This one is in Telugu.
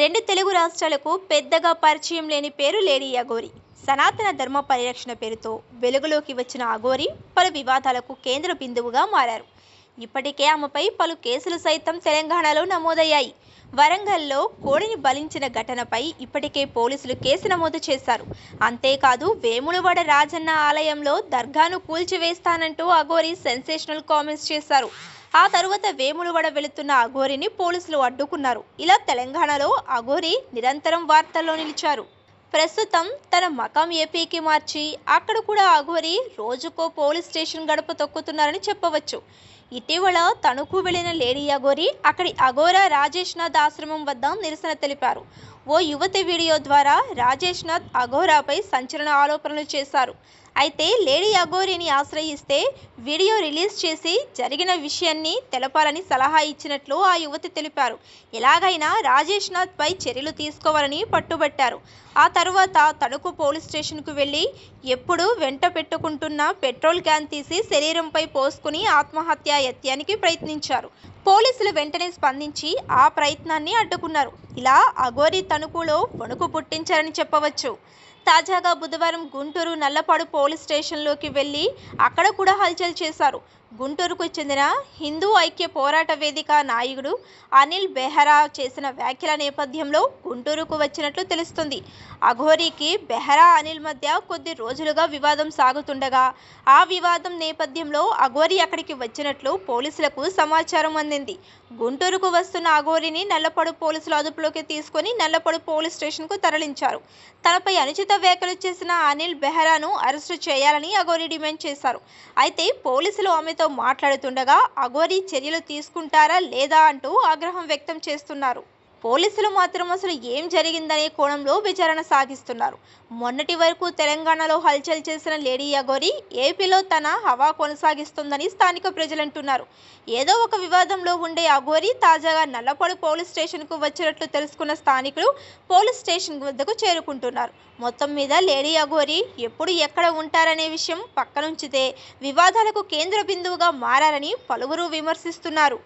రెండు తెలుగు రాష్ట్రాలకు పెద్దగా పరిచయం లేని పేరు లేడీ అఘోరి. సనాతన ధర్మ పరిరక్షణ పేరుతో వెలుగులోకి వచ్చిన అఘోరి పలు వివాదాలకు కేంద్ర బిందువుగా మారారు. ఇప్పటికే ఆమెపై పలు కేసులు సైతం తెలంగాణలో నమోదయ్యాయి. వరంగల్లో కోడిని బలించిన ఘటనపై ఇప్పటికే పోలీసులు కేసు నమోదు చేశారు. అంతేకాదు వేములవాడ రాజన్న ఆలయంలో దర్గాను కూల్చివేస్తానంటూ అఘోరి సెన్సేషనల్ కామెంట్స్ చేశారు. ఆ తరువాత వేములవాడ వెళుతున్న అఘోరిని పోలీసులు అడ్డుకున్నారు. ఇలా తెలంగాణలో అఘోరి నిరంతరం వార్తల్లో నిలిచారు. ప్రస్తుతం తన మకాం ఏపీకి మార్చి అక్కడ కూడా అఘోరి రోజుకో పోలీస్ స్టేషన్ గడప తొక్కుతున్నారని చెప్పవచ్చు. ఇటీవల తణుకు వెళ్లిన లేడీ అఘోరి అక్కడి అఘోరా రాజేష్ నాథ్ ఆశ్రమం వద్ద నిరసన తెలిపారు. ఓ యువతి వీడియో ద్వారా రాజేష్ నాథ్ అఘోరాపై సంచలన ఆరోపణలు చేశారు. అయితే లేడీ అఘోరిని ఆశ్రయిస్తే వీడియో రిలీజ్ చేసి జరిగిన విషయాన్ని తెలపాలని సలహా ఇచ్చినట్లు ఆ యువతి తెలిపారు. ఎలాగైనా రాజేష్ నాథ్ పై చర్యలు తీసుకోవాలని పట్టుబట్టారు. ఆ తర్వాత తణుకు పోలీస్ స్టేషన్కు వెళ్లి ఎప్పుడు వెంట పెట్టుకుంటున్న పెట్రోల్ క్యాన్ తీసి శరీరంపై పోసుకుని ఆత్మహత్యా యత్నానికి ప్రయత్నించారు. పోలీసులు వెంటనే స్పందించి ఆ ప్రయత్నాన్ని అడ్డుకున్నారు. ఇలా అఘోరి తణుకులో వణుకు పుట్టించారని చెప్పవచ్చు. తాజాగా బుధవారం గుంటూరు నల్లపాడు పోలీస్ స్టేషన్లోకి వెళ్లి అక్కడ కూడా హల్చల్ చేశారు. గుంటూరుకు చెందిన హిందూ ఐక్య పోరాట వేదిక నాయకుడు అనిల్ బెహరా చేసిన వ్యాఖ్యల నేపథ్యంలో గుంటూరుకు వచ్చినట్లు తెలుస్తుంది. అఘోరికి బెహరా అనిల్ మధ్య కొద్ది రోజులుగా వివాదం సాగుతుండగా ఆ వివాదం నేపథ్యంలో అఘోరి అక్కడికి వచ్చినట్లు పోలీసులకు సమాచారం అందింది. గుంటూరుకు వస్తున్న అఘోరిని నల్లపాడు పోలీసులు అదుపులోకి తీసుకుని నల్లపాడు పోలీస్ స్టేషన్కు తరలించారు. తనపై అనుచిత వ్యాఖ్యలు చేసిన అనిల్ బెహరాను అరెస్టు చేయాలని అఘోరి డిమాండ్ చేశారు. అయితే పోలీసులు ఆమెతో మాట్లాడుతుండగా అఘోరి చర్యలు తీసుకుంటారా లేదా అంటూ ఆగ్రహం వ్యక్తం చేస్తున్నారు. పోలీసులు మాత్రం అసలు ఏం జరిగిందనే కోణంలో విచారణ సాగిస్తున్నారు. మొన్నటి వరకు తెలంగాణలో హల్చల్ చేసిన లేడీ అఘోరి ఏపీలో తన హవా కొనసాగిస్తుందని స్థానిక ప్రజలంటున్నారు. ఏదో ఒక వివాదంలో ఉండే అఘోరి తాజాగా నల్లపాడు పోలీస్ స్టేషన్కు వచ్చినట్లు తెలుసుకున్న స్థానికులు పోలీస్ స్టేషన్ వద్దకు చేరుకుంటున్నారు. మొత్తం మీద లేడీ అఘోరి ఎప్పుడు ఎక్కడ ఉంటారనే విషయం పక్కనుంచితే వివాదాలకు కేంద్ర బిందువుగా మారారని పలువురు విమర్శిస్తున్నారు.